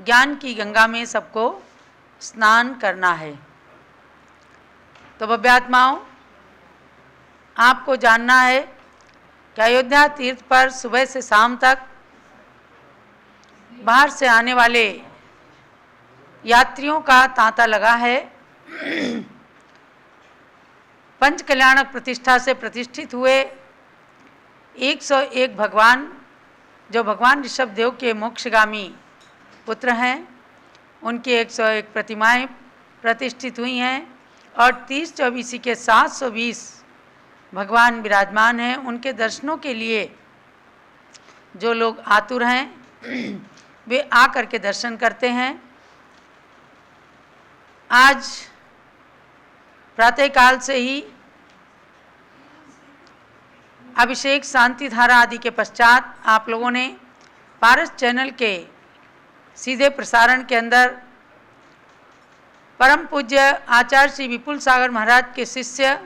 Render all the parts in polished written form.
ज्ञान की गंगा में सबको स्नान करना है। तो भव्यात्माओं, आपको जानना है कि अयोध्या तीर्थ पर सुबह से शाम तक बाहर से आने वाले यात्रियों का तांता लगा है। पंच कल्याणक प्रतिष्ठा से प्रतिष्ठित हुए 101 भगवान, जो भगवान ऋषभदेव के मोक्षगामी पुत्र हैं, उनकी 101 प्रतिमाएं प्रतिष्ठित हुई हैं और 30-24 के 720 भगवान विराजमान हैं। उनके दर्शनों के लिए जो लोग आतुर हैं वे आकर के दर्शन करते हैं। आज प्रातःकाल से ही अभिषेक, शांति धारा आदि के पश्चात आप लोगों ने पारस चैनल के सीधे प्रसारण के अंदर परम पूज्य आचार्य श्री विपुल सागर महाराज के शिष्य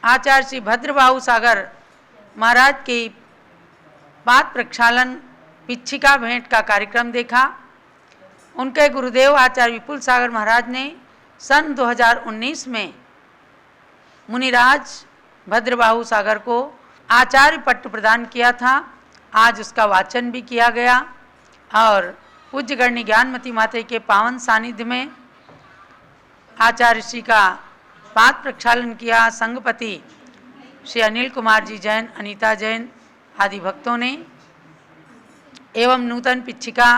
आचार्य श्री भद्रबाहु सागर महाराज की पाद प्रक्षालन पिच्छिका भेंट का कार्यक्रम देखा। उनके गुरुदेव आचार्य विपुल सागर महाराज ने सन 2019 में मुनिराज भद्रबाहु सागर को आचार्य पट्ट प्रदान किया था। आज उसका वाचन भी किया गया और पूज्य गण्य ज्ञानमती माता के पावन सानिध्य में आचार्य श्री का पाद प्रक्षालन किया। संघपति श्री अनिल कुमार जी जैन, अनीता जैन आदि भक्तों ने एवं नूतन पिच्छिका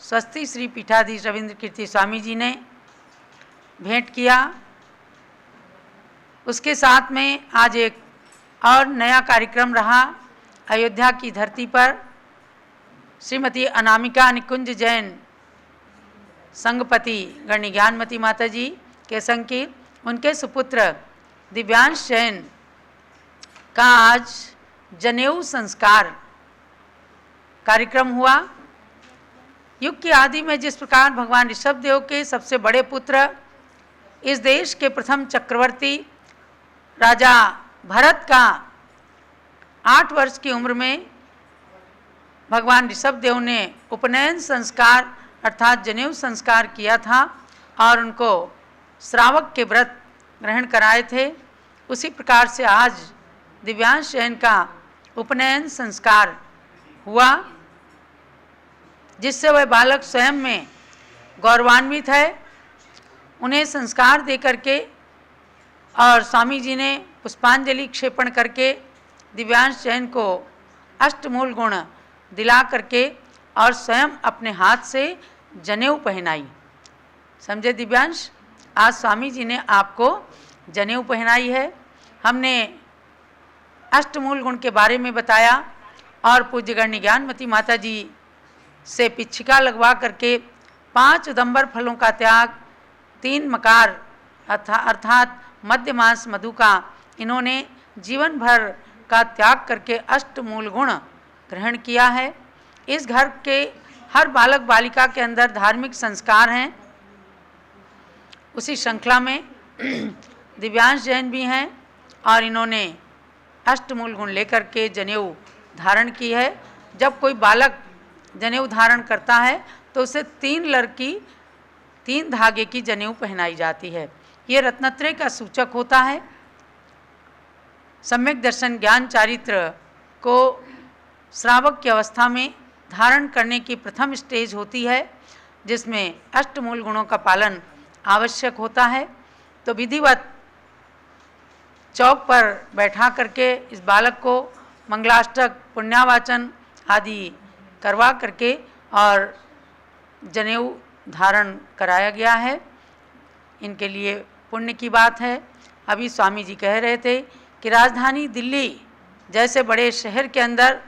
स्वस्ति श्री पीठाधीश रविंद्र कीर्ति स्वामी जी ने भेंट किया। उसके साथ में आज एक और नया कार्यक्रम रहा। अयोध्या की धरती पर श्रीमती अनामिका निकुंज जैन संघपति गण्य ज्ञानमती माता जी के संकीर्त, उनके सुपुत्र दिव्यांश जैन का आज जनेऊ संस्कार कार्यक्रम हुआ। युग की आदि में जिस प्रकार भगवान ऋषभदेव के सबसे बड़े पुत्र, इस देश के प्रथम चक्रवर्ती राजा भरत का 8 वर्ष की उम्र में भगवान ऋषभदेव ने उपनयन संस्कार अर्थात जनेऊ संस्कार किया था और उनको श्रावक के व्रत ग्रहण कराए थे, उसी प्रकार से आज दिव्यांश जैन का उपनयन संस्कार हुआ, जिससे वह बालक स्वयं में गौरवान्वित है। उन्हें संस्कार दे करके और स्वामी जी ने पुष्पांजलि क्षेपण करके दिव्यांश जैन को अष्टमूल गुण दिला करके और स्वयं अपने हाथ से जनेऊ पहनाई। समझे दिव्यांश, आज स्वामी जी ने आपको जनेऊ पहनाई है। हमने अष्टमूल गुण के बारे में बताया और पूज्य गण्य ज्ञानमती माता जी से पिच्छिका लगवा करके 5 उदंबर फलों का त्याग, 3 मकार अर्थात मध्य मांस मधु का इन्होंने जीवन भर का त्याग करके अष्टमूल गुण ग्रहण किया है। इस घर के हर बालक बालिका के अंदर धार्मिक संस्कार हैं। उसी श्रृंखला में दिव्यांश जैन भी हैं और इन्होंने अष्टमूल गुण लेकर के जनेऊ धारण की है। जब कोई बालक जनेऊ धारण करता है तो उसे 3 लड़की 3 धागे की जनेऊ पहनाई जाती है। ये रत्नत्रय का सूचक होता है। सम्यक दर्शन ज्ञान चारित्र को श्रावक की अवस्था में धारण करने की प्रथम स्टेज होती है, जिसमें अष्टमूल गुणों का पालन आवश्यक होता है। तो विधिवत चौक पर बैठा करके इस बालक को मंगलाष्टक, पुण्यावाचन आदि करवा करके और जनेऊ धारण कराया गया है। इनके लिए पुण्य की बात है। अभी स्वामी जी कह रहे थे कि राजधानी दिल्ली जैसे बड़े शहर के अंदर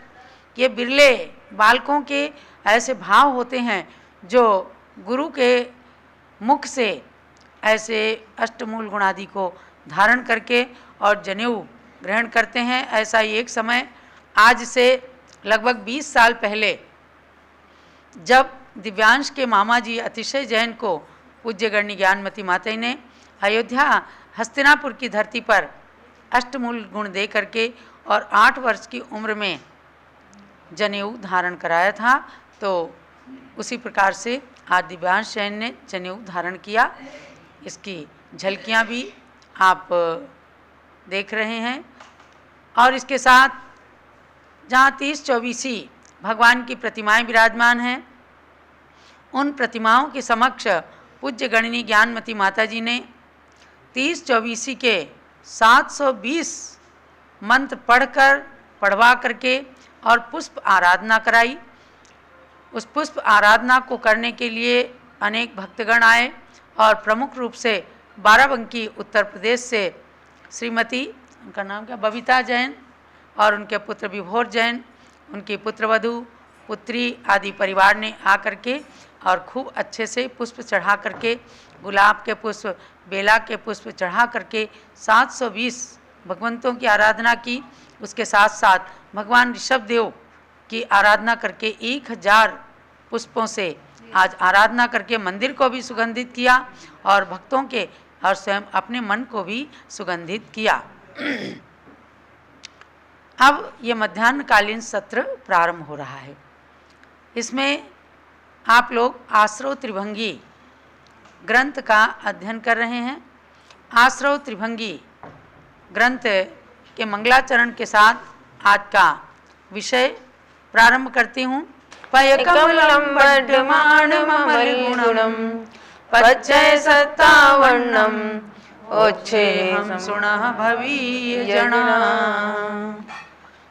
ये बिरले बालकों के ऐसे भाव होते हैं जो गुरु के मुख से ऐसे अष्टमूल गुण आदि को धारण करके और जनेऊ ग्रहण करते हैं। ऐसा ही एक समय आज से लगभग 20 साल पहले जब दिव्यांश के मामा जी अतिशय जैन को पूज्य गण्य ज्ञानमती माता ने अयोध्या हस्तिनापुर की धरती पर अष्टमूल गुण दे करके और 8 वर्ष की उम्र में जनेऊ धारण कराया था, तो उसी प्रकार से आज दिव्यांश जैन ने जनेऊ धारण किया। इसकी झलकियाँ भी आप देख रहे हैं। और इसके साथ जहाँ 30-24 भगवान की प्रतिमाएं विराजमान हैं, उन प्रतिमाओं के समक्ष पूज्य गणिनी ज्ञानमती माता जी ने 30-24 के 720 मंत्र पढ़वा करके और पुष्प आराधना कराई। उस पुष्प आराधना को करने के लिए अनेक भक्तगण आए और प्रमुख रूप से बाराबंकी उत्तर प्रदेश से श्रीमती, उनका नाम क्या, बबीता जैन और उनके पुत्र विभोर जैन, उनकी पुत्रवधू पुत्री आदि परिवार ने आकर के और खूब अच्छे से पुष्प चढ़ा करके, गुलाब के पुष्प, बेला के पुष्प चढ़ा करके 720 भगवंतों की आराधना की। उसके साथ साथ भगवान ऋषभ देव की आराधना करके 1000 पुष्पों से आज आराधना करके मंदिर को भी सुगंधित किया और भक्तों के और स्वयं अपने मन को भी सुगंधित किया। अब ये मध्याह्नकालीन सत्र प्रारंभ हो रहा है। इसमें आप लोग आश्रव त्रिभंगी ग्रंथ का अध्ययन कर रहे हैं। आश्रव त्रिभंगी ग्रंथ के मंगलाचरण के साथ आज का विषय प्रारंभ करती हूँ। पयकमलं वड्डमानममलगुणं पच्चय सत्तावन्नम ओच्छेहं सुणः भवीयजना।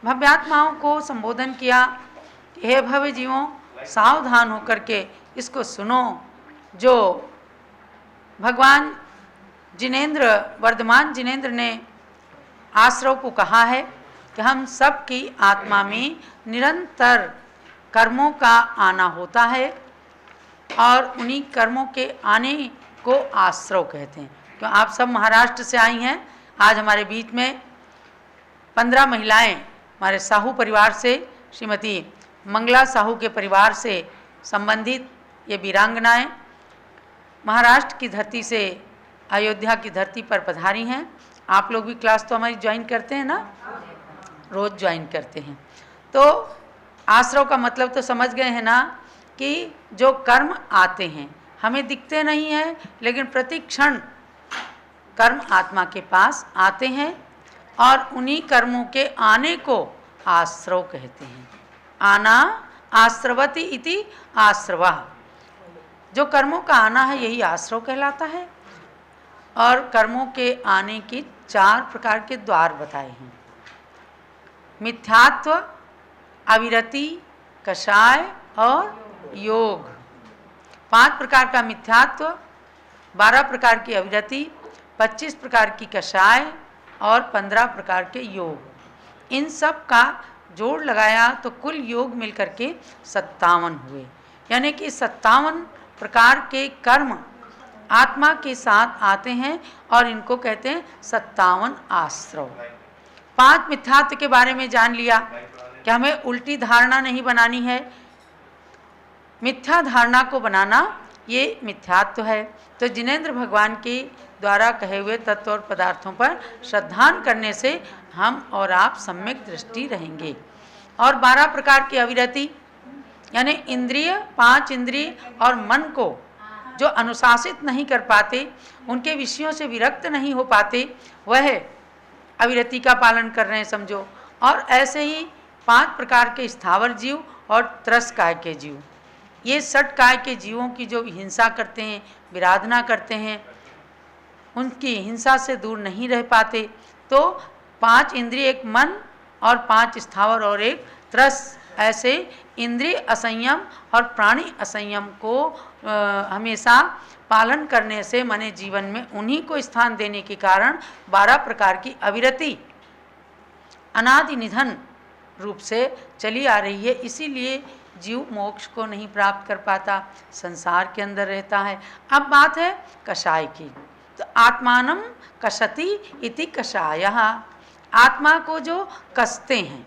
भव्यात्माओं को संबोधन किया, हे भव्य जीवों, सावधान होकर के इसको सुनो। जो भगवान जिनेंद्र, वर्धमान जिनेंद्र ने आश्रव को कहा है कि हम सब की आत्मा में निरंतर कर्मों का आना होता है और उन्हीं कर्मों के आने को आश्रव कहते हैं। तो आप सब महाराष्ट्र से आई हैं। आज हमारे बीच में 15 महिलाएं हमारे साहू परिवार से, श्रीमती मंगला साहू के परिवार से संबंधित ये वीरांगनाएं महाराष्ट्र की धरती से अयोध्या की धरती पर पधारी हैं। आप लोग भी क्लास तो हमारी ज्वाइन करते हैं ना, रोज़ ज्वाइन करते हैं। तो आश्रव का मतलब तो समझ गए हैं ना, कि जो कर्म आते हैं हमें दिखते नहीं हैं, लेकिन प्रति क्षण कर्म आत्मा के पास आते हैं और उन्हीं कर्मों के आने को आश्रव कहते हैं। आना आश्रवती इति आश्रवा, जो कर्मों का आना है यही आश्रव कहलाता है। और कर्मों के आने की 4 प्रकार के द्वार बताए हैं। मिथ्यात्व, अविरति, कषाय और योग। 5 प्रकार का मिथ्यात्व, 12 प्रकार की अविरति, 25 प्रकार की कषाय और 15 प्रकार के योग। इन सब का जोड़ लगाया तो कुल योग मिलकर के 57 हुए। यानी कि 57 प्रकार के कर्म आत्मा के साथ आते हैं और इनको कहते हैं 57 आश्रव। 5 मिथ्यात्व के बारे में जान लिया कि हमें उल्टी धारणा नहीं बनानी है, मिथ्या धारणा को बनाना ये मिथ्यात्व है। तो जिनेंद्र भगवान के द्वारा कहे हुए तत्व और पदार्थों पर श्रद्धान करने से हम और आप सम्यक दृष्टि रहेंगे। और 12 प्रकार की अविरति, यानी इंद्रिय, 5 इंद्रिय और मन को जो अनुशासित नहीं कर पाते, उनके विषयों से विरक्त नहीं हो पाते, वह अविरति का पालन कर रहे हैं समझो। और ऐसे ही 5 प्रकार के स्थावर जीव और त्रस काय के जीव, ये 60 काय के जीवों की जो हिंसा करते हैं, विराधना करते हैं, उनकी हिंसा से दूर नहीं रह पाते। तो 5 इंद्रिय, एक मन और 5 स्थावर और एक त्रस, ऐसे इंद्रिय असंयम और प्राणी असंयम को हमेशा पालन करने से माने जीवन में उन्हीं को स्थान देने के कारण 12 प्रकार की अविरति अनादि निधन रूप से चली आ रही है। इसीलिए जीव मोक्ष को नहीं प्राप्त कर पाता, संसार के अंदर रहता है। अब बात है कषाय की। तो आत्मानम कषति इति कषायः, आत्मा को जो कसते हैं,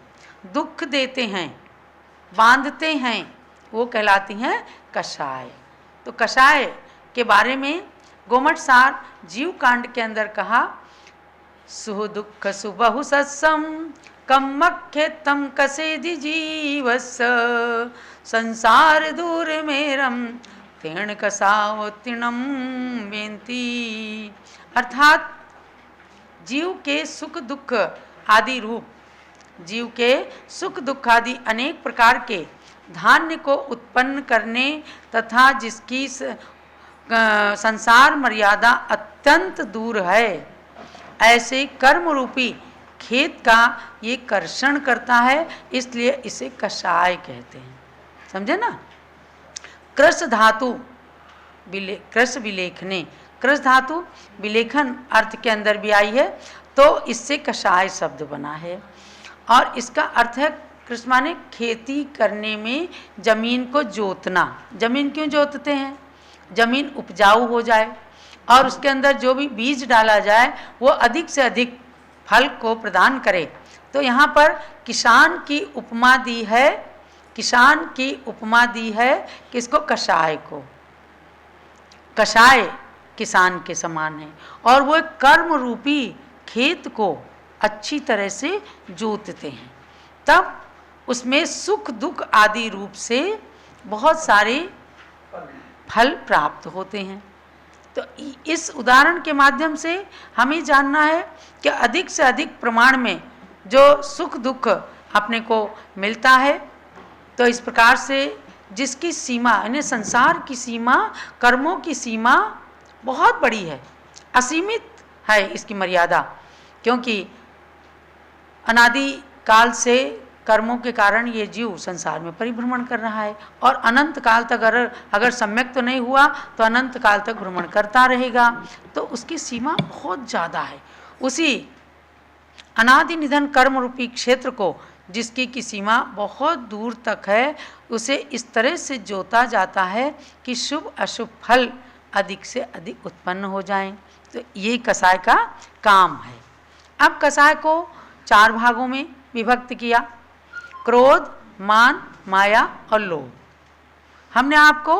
दुख देते हैं, बांधते हैं, वो कहलाती हैं कषाय। तो कषाय के बारे में गोमठ सार जीव कांड के अंदर कहा, सुह दुख सुबहु सत्सम कमख्ये तम कसेदि जीवस संसार दूर मेरम तेण कसाओ तिणम बेंती। अर्थात जीव के सुख दुख आदि रूप, जीव के सुख दुख आदि अनेक प्रकार के धान्य को उत्पन्न करने तथा जिसकी संसार मर्यादा अत्यंत दूर है, ऐसे कर्म रूपी खेत का ये कर्षण करता है, इसलिए इसे कषाय कहते हैं। समझे ना? कृष धातु कृष विलेखने, कृष धातु विलेखन अर्थ के अंदर भी आई है, तो इससे कषाय शब्द बना है। और इसका अर्थ है कृष माने खेती करने में जमीन को जोतना। जमीन क्यों जोतते हैं? जमीन उपजाऊ हो जाए और उसके अंदर जो भी बीज डाला जाए वो अधिक से अधिक फल को प्रदान करे। तो यहाँ पर किसान की उपमा दी है, किसान की उपमा दी है किसको? कषाय को। कषाय किसान के समान है और वो एक कर्म रूपी खेत को अच्छी तरह से जोतते हैं, तब उसमें सुख दुख आदि रूप से बहुत सारे फल प्राप्त होते हैं। तो इस उदाहरण के माध्यम से हमें जानना है कि अधिक से अधिक प्रमाण में जो सुख दुख अपने को मिलता है, तो इस प्रकार से जिसकी सीमा यानी संसार की सीमा, कर्मों की सीमा बहुत बड़ी है, असीमित है इसकी मर्यादा, क्योंकि अनादि काल से कर्मों के कारण ये जीव संसार में परिभ्रमण कर रहा है और अनंत काल तक अगर सम्यक तो नहीं हुआ तो अनंत काल तक भ्रमण करता रहेगा। तो उसकी सीमा बहुत ज़्यादा है। उसी अनादि निधन कर्म रूपी क्षेत्र को, जिसकी की सीमा बहुत दूर तक है, उसे इस तरह से जोता जाता है कि शुभ अशुभ फल अधिक से अधिक उत्पन्न हो जाएं। तो ये कषाय का काम है। अब कषाय को 4 भागों में विभक्त किया: क्रोध, मान, माया और लोभ। हमने आपको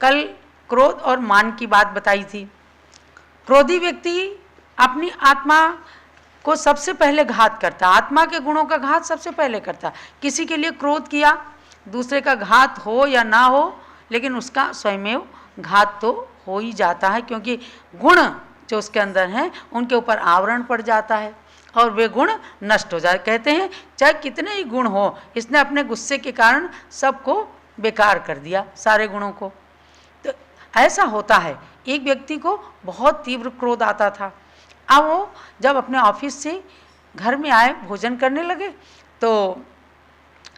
कल क्रोध और मान की बात बताई थी। क्रोधी व्यक्ति अपनी आत्मा को सबसे पहले घात करता, आत्मा के गुणों का घात सबसे पहले करता। किसी के लिए क्रोध किया, दूसरे का घात हो या ना हो, लेकिन उसका स्वयमेव घात तो हो ही जाता है, क्योंकि गुण जो उसके अंदर हैं उनके ऊपर आवरण पड़ जाता है और वे गुण नष्ट हो जाए। कहते हैं चाहे कितने ही गुण हो, इसने अपने गुस्से के कारण सबको बेकार कर दिया, सारे गुणों को। तो ऐसा होता है। एक व्यक्ति को बहुत तीव्र क्रोध आता था। अब वो जब अपने ऑफिस से घर में आए, भोजन करने लगे, तो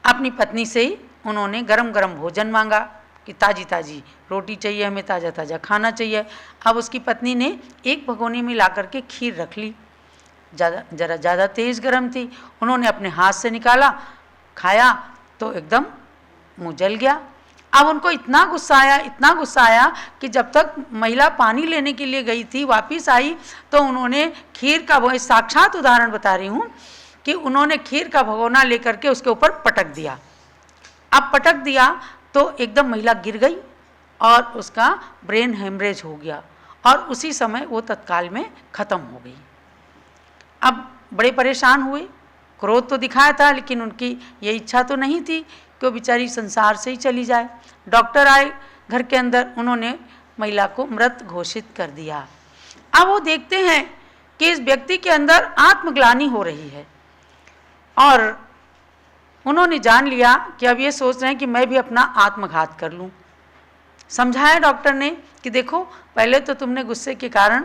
अपनी पत्नी से ही उन्होंने गरम गरम भोजन मांगा कि ताज़ी ताज़ी रोटी चाहिए, हमें ताज़ा ताज़ा खाना चाहिए। अब उसकी पत्नी ने एक भगोनी में ला करके खीर रख ली, जरा ज़्यादा तेज़ गरम थी। उन्होंने अपने हाथ से निकाला, खाया तो एकदम मुँह जल गया। अब उनको इतना गुस्सा आया कि जब तक महिला पानी लेने के लिए गई थी, वापस आई तो उन्होंने खीर का, वो साक्षात उदाहरण बता रही हूँ, कि उन्होंने खीर का भगोना लेकर के उसके ऊपर पटक दिया। अब पटक दिया तो एकदम महिला गिर गई और उसका ब्रेन हेमरेज हो गया और उसी समय वो तत्काल में ख़त्म हो गई। अब बड़े परेशान हुए, क्रोध तो दिखाया था लेकिन उनकी ये इच्छा तो नहीं थी कि वो बेचारी संसार से ही चली जाए। डॉक्टर आए घर के अंदर, उन्होंने महिला को मृत घोषित कर दिया। अब वो देखते हैं कि इस व्यक्ति के अंदर आत्मग्लानि हो रही है और उन्होंने जान लिया कि अब ये सोच रहे हैं कि मैं भी अपना आत्मघात कर लूं। समझाया डॉक्टर ने कि देखो, पहले तो तुमने गुस्से के कारण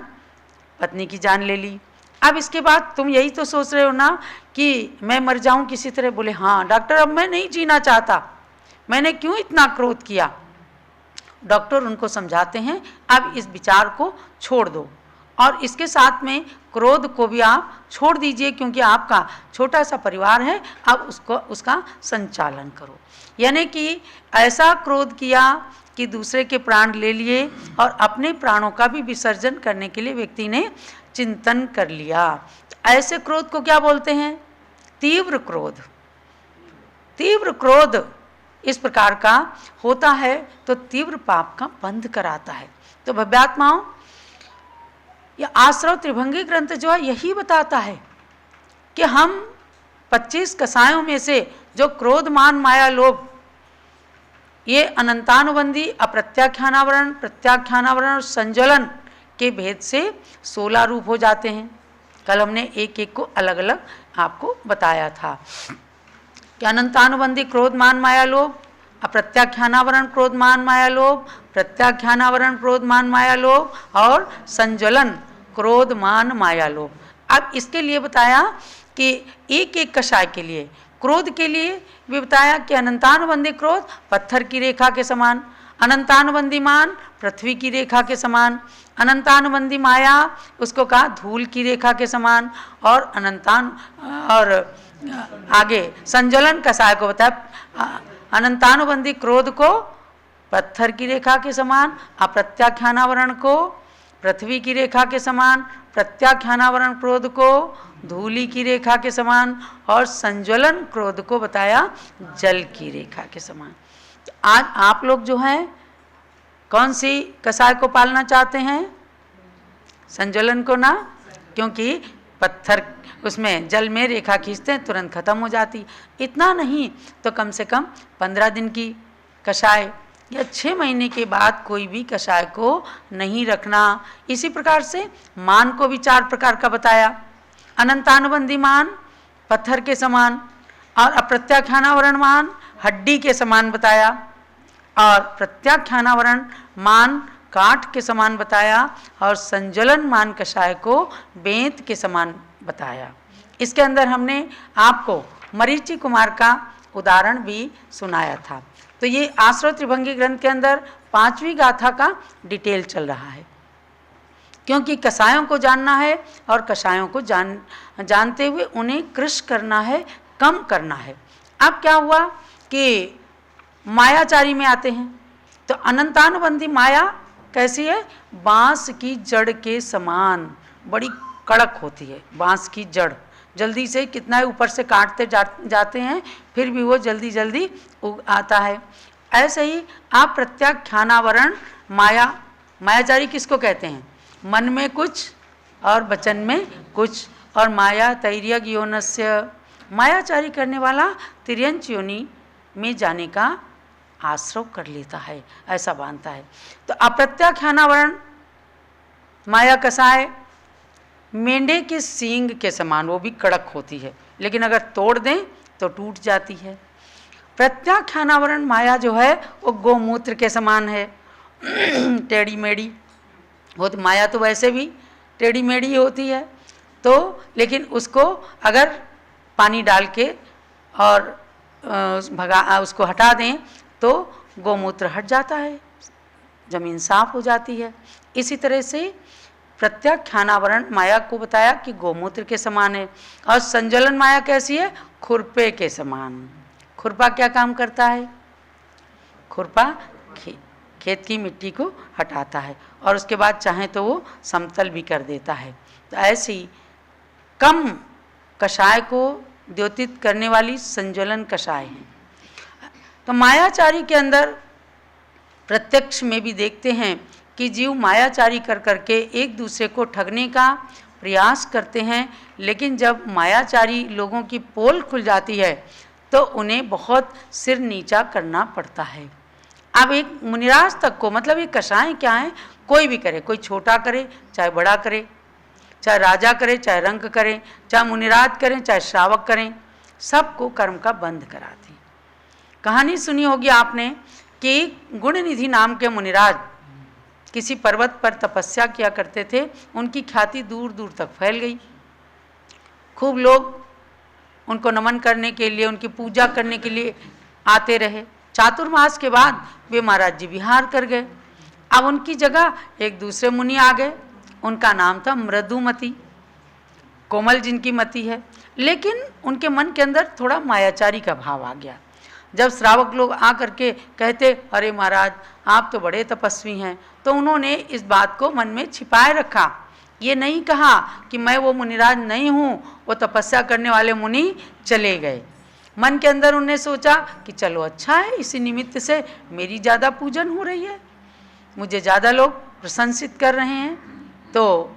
पत्नी की जान ले ली, अब इसके बाद तुम यही तो सोच रहे हो ना कि मैं मर जाऊं किसी तरह। बोले हाँ डॉक्टर, अब मैं नहीं जीना चाहता, मैंने क्यों इतना क्रोध किया। डॉक्टर उनको समझाते हैं अब इस विचार को छोड़ दो और इसके साथ में क्रोध को भी आप छोड़ दीजिए, क्योंकि आपका छोटा सा परिवार है, अब उसका संचालन करो। यानी कि ऐसा क्रोध किया कि दूसरे के प्राण ले लिए और अपने प्राणों का भी विसर्जन करने के लिए व्यक्ति ने चिंतन कर लिया। ऐसे क्रोध को क्या बोलते हैं? तीव्र क्रोध। तीव्र क्रोध इस प्रकार का होता है तो तीव्र पाप का बंध कराता है। तो भव्यात्माओं, यह आश्रव त्रिभंगी ग्रंथ जो है यही बताता है कि हम 25 कसायों में से जो क्रोध मान माया लोभ, ये अनंतानुबंधी अप्रत्याख्यानावरण, प्रत्याख्यानावरण और संज्वलन के भेद से 16 रूप हो जाते हैं। कल हमने एक एक को अलग अलग आपको बताया था कि अनंतानुबंधी क्रोध मान माया लोभ, अप्रत्याख्यानावरण क्रोध मान माया लोभ, प्रत्याख्यानावरण क्रोध मान माया लोभ और संज्वलन क्रोध मान माया लोभ। अब इसके लिए बताया कि एक एक कषाय के लिए, क्रोध के लिए भी बताया कि अनंतानुबंधी क्रोध पत्थर की रेखा के समान, अनंतानुबंधी मान पृथ्वी की रेखा के समान, अनंतानुबंधी माया उसको कहा धूल की रेखा के समान, और और आगे संज्वलन कषाय को बताया अनंतानुबंधी क्रोध को पत्थर की रेखा के समान, अप्रत्याख्यानावरण को पृथ्वी की रेखा के समान, प्रत्याख्यानावरण क्रोध को धूली की रेखा के समान, और संज्वलन क्रोध को बताया जल की रेखा के समान। तो आज आप लोग जो हैं कौन सी कषाय को पालना चाहते हैं? संज्वलन को ना, क्योंकि पत्थर उसमें जल में रेखा खींचते हैं तुरंत खत्म हो जाती। इतना नहीं तो कम से कम 15 दिन की कषाय या 6 महीने के बाद कोई भी कषाय को नहीं रखना। इसी प्रकार से मान को भी 4 प्रकार का बताया, अनंतानुबंधी मान पत्थर के समान, और अप्रत्याख्यानावरण मान हड्डी के समान बताया, और प्रत्याख्यानावरण मान काठ के समान बताया, और संज्वलन मान कषाय को बेंत के समान बताया। इसके अंदर हमने आपको मरीचि कुमार का उदाहरण भी सुनाया था। तो ये आश्रव त्रिभंगी ग्रंथ के अंदर 5वीं गाथा का डिटेल चल रहा है, क्योंकि कषायों को जानना है और कषायों को जानते हुए उन्हें कृश करना है, कम करना है। अब क्या हुआ कि मायाचारी में आते हैं, तो अनंतानुबंधी माया कैसी है? बांस की जड़ के समान बड़ी कड़क होती है। बांस की जड़ जल्दी से कितना ऊपर से काटते जाते हैं फिर भी वो जल्दी जल्दी उग आता है। ऐसे ही आप प्रत्याख्यानावरण माया, मायाचारी किसको कहते हैं? मन में कुछ और वचन में कुछ, और माया तैर्यग योनस्य, मायाचारी करने वाला तिर्यंच योनि में जाने का आश्रव कर लेता है, ऐसा मानता है। तो अप्रत्याख्यानावरण माया कषाय मेंढे के सींग के समान, वो भी कड़क होती है, लेकिन अगर तोड़ दें तो टूट जाती है। प्रत्याख्यानावरण माया जो है वो गोमूत्र के समान है, टेढ़ी मेढ़ी वो तो माया तो वैसे भी टेढ़ी मेढ़ी होती है, तो लेकिन उसको अगर पानी डाल के और उसको हटा दें तो गोमूत्र हट जाता है, जमीन साफ हो जाती है। इसी तरह से प्रत्याख्यानावरण माया को बताया कि गोमूत्र के समान है, और संज्वलन माया कैसी है? खुरपे के समान। खुरपा क्या काम करता है? खुरपा खेत की मिट्टी को हटाता है और उसके बाद चाहे तो वो समतल भी कर देता है। तो ऐसे ही कम कषाय को द्योतित करने वाली संज्वलन कषाय है। तो मायाचारी के अंदर प्रत्यक्ष में भी देखते हैं कि जीव मायाचारी कर करके एक दूसरे को ठगने का प्रयास करते हैं, लेकिन जब मायाचारी लोगों की पोल खुल जाती है तो उन्हें बहुत सिर नीचा करना पड़ता है। अब एक मुनिराज तक को, मतलब ये कषाय क्या है, कोई भी करे, कोई छोटा करे चाहे बड़ा करे, चाहे राजा करे चाहे रंक करे, चाहे मुनिराज करें चाहे श्रावक करें, सबको कर्म का बंध कराती। कहानी सुनी होगी आपने कि गुणनिधि नाम के मुनिराज किसी पर्वत पर तपस्या किया करते थे। उनकी ख्याति दूर दूर तक फैल गई, खूब लोग उनको नमन करने के लिए, उनकी पूजा करने के लिए आते रहे। चातुर्मास के बाद वे महाराज जी विहार कर गए। अब उनकी जगह एक दूसरे मुनि आ गए, उनका नाम था मृदुमती, कोमल जिनकी मति है, लेकिन उनके मन के अंदर थोड़ा मायाचारी का भाव आ गया। जब श्रावक लोग आ करके कहते, अरे महाराज आप तो बड़े तपस्वी हैं, तो उन्होंने इस बात को मन में छिपाए रखा। ये नहीं कहा कि मैं वो मुनिराज नहीं हूँ, वो तपस्या करने वाले मुनि चले गए। मन के अंदर उन्होंने सोचा कि चलो अच्छा है, इसी निमित्त से मेरी ज़्यादा पूजन हो रही है, मुझे ज़्यादा लोग प्रशंसित कर रहे हैं। तो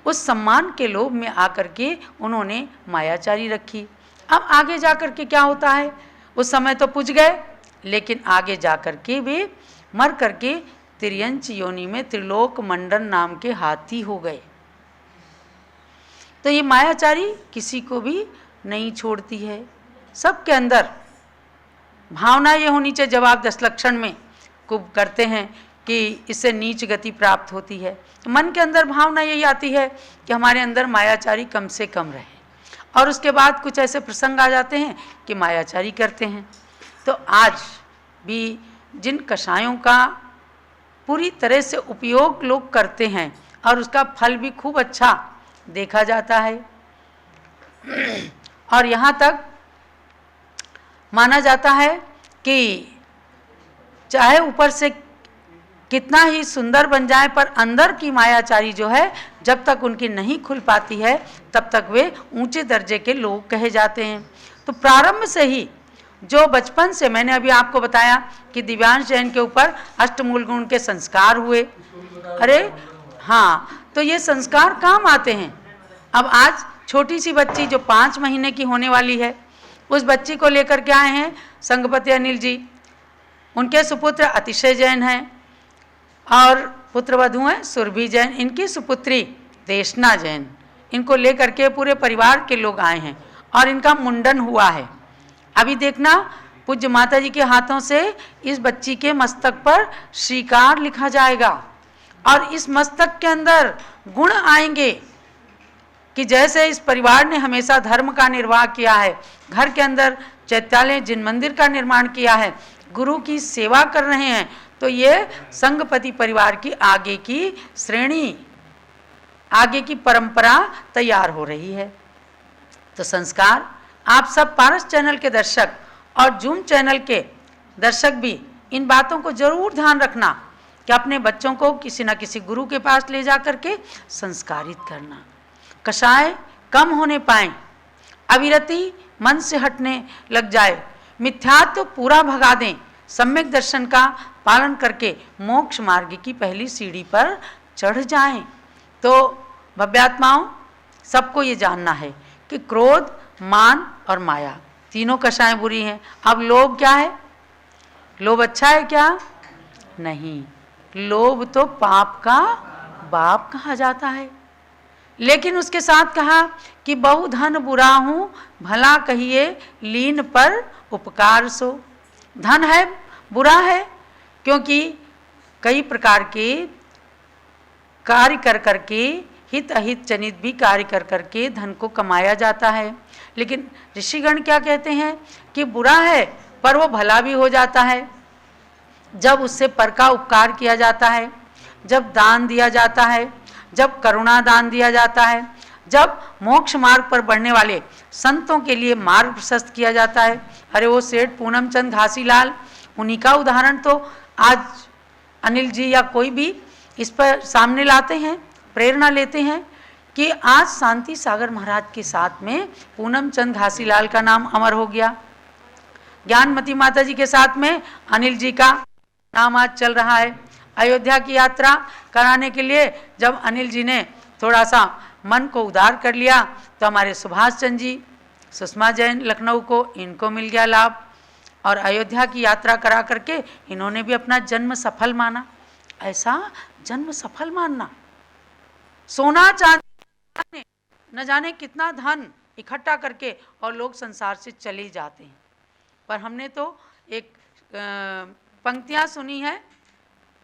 उस सम्मान के लोभ में आकर के उन्होंने मायाचारी रखी। अब आगे जाकर के क्या होता है, उस समय तो पूज गए, लेकिन आगे जाकर के वे मर करके तिर्यंच योनि में त्रिलोक मंडन नाम के हाथी हो गए। तो ये मायाचारी किसी को भी नहीं छोड़ती है, सबके अंदर भावना ये होनी चाहिए। जब आप 10 लक्षण में कुब करते हैं कि इससे नीच गति प्राप्त होती है, तो मन के अंदर भावना यही आती है कि हमारे अंदर मायाचारी कम से कम रहे, और उसके बाद कुछ ऐसे प्रसंग आ जाते हैं कि मायाचारी करते हैं। तो आज भी जिन कषायों का पूरी तरह से उपयोग लोग करते हैं और उसका फल भी खूब अच्छा देखा जाता है, और यहाँ तक माना जाता है कि चाहे ऊपर से कितना ही सुंदर बन जाए, पर अंदर की मायाचारी जो है जब तक उनकी नहीं खुल पाती है तब तक वे ऊंचे दर्जे के लोग कहे जाते हैं। तो प्रारंभ से ही जो बचपन से, मैंने अभी आपको बताया कि दिव्यांश जैन के ऊपर अष्टमूल गुण के संस्कार हुए। अरे हाँ, तो ये संस्कार काम आते हैं। अब आज छोटी सी बच्ची जो 5 महीने की होने वाली है, उस बच्ची को लेकर के आए हैं संघपति अनिल जी। उनके सुपुत्र अतिशय जैन हैं और पुत्रवधू हैं सुरभि जैन, इनकी सुपुत्री देशना जैन। इनको लेकर के पूरे परिवार के लोग आए हैं और इनका मुंडन हुआ है। अभी देखना, पूज्य माता जी के हाथों से इस बच्ची के मस्तक पर श्रीकार लिखा जाएगा, और इस मस्तक के अंदर गुण आएंगे कि जैसे इस परिवार ने हमेशा धर्म का निर्वाह किया है, घर के अंदर चैत्यालय जिन मंदिर का निर्माण किया है, गुरु की सेवा कर रहे हैं, तो ये संघपति परिवार की आगे की श्रेणी, आगे की परंपरा तैयार हो रही है। तो संस्कार आप सब पारस चैनल के दर्शक और जूम चैनल के दर्शक भी इन बातों को जरूर ध्यान रखना कि अपने बच्चों को किसी न किसी गुरु के पास ले जा करके संस्कारित करना। कषाय कम होने पाए, अविरति मन से हटने लग जाए, मिथ्यात्व पूरा भगा दें, सम्यक दर्शन का पालन करके मोक्ष मार्ग की पहली सीढ़ी पर चढ़ जाएं। तो भव्यात्माओं, सबको ये जानना है कि क्रोध, मान और माया तीनों कषाएं बुरी हैं। अब लोभ क्या है? लोभ अच्छा है क्या? नहीं, लोभ तो पाप का बाप कहा जाता है। लेकिन उसके साथ कहा कि बहु धन बुरा हूं, भला कहिए लीन पर उपकार सो। धन है, बुरा है, क्योंकि कई प्रकार के कार्य कर करके, हित अहित जनित भी कार्य कर करके धन को कमाया जाता है। लेकिन ऋषिगण क्या कहते हैं कि बुरा है पर वो भला भी हो जाता है जब उससे पर का उपकार किया जाता है, जब दान दिया जाता है, जब करुणा दान दिया जाता है, जब मोक्ष मार्ग पर बढ़ने वाले संतों के लिए मार्ग प्रशस्त किया जाता है। अरे वो सेठ पूनम चंद घासीलाल, उन्हीं का उदाहरण तो आज अनिल जी या कोई भी इस पर सामने लाते हैं, प्रेरणा लेते हैं कि आज शांति सागर महाराज के साथ में पूनम चंद घासीलाल का नाम अमर हो गया। ज्ञानमती माता जी के साथ में अनिल जी का नाम आज चल रहा है। अयोध्या की यात्रा कराने के लिए जब अनिल जी ने थोड़ा सा मन को उदार कर लिया, तो हमारे सुभाष चंद्र जी, सुषमा जैन लखनऊ को, इनको मिल गया लाभ, और अयोध्या की यात्रा करा करके इन्होंने भी अपना जन्म सफल माना। ऐसा जन्म सफल मानना, सोना चांदी न जाने कितना धन इकट्ठा करके और लोग संसार से चले जाते हैं। पर हमने तो एक पंक्तियां सुनी है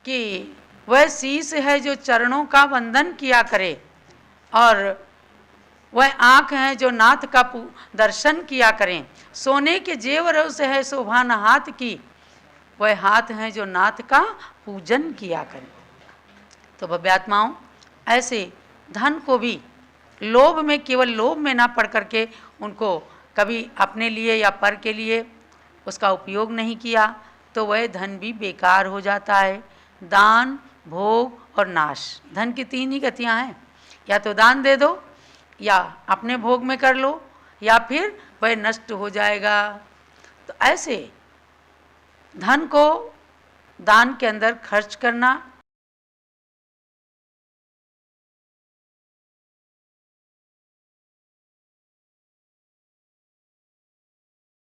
कि वह शीश है जो चरणों का वंदन किया करे, और वह आँख है जो नाथ का दर्शन किया करें। सोने के जेवरों से है शोभा न हाथ की, वह हाथ है जो नाथ का पूजन किया करें। तो भव्यात्माओं, ऐसे धन को भी लोभ में, केवल लोभ में ना पड़ करके उनको कभी अपने लिए या पर के लिए उसका उपयोग नहीं किया, तो वह धन भी बेकार हो जाता है। दान, भोग और नाश, धन की 3 ही गतियां हैं, या तो दान दे दो, या अपने भोग में कर लो, या फिर वह नष्ट हो जाएगा। तो ऐसे धन को दान के अंदर खर्च करना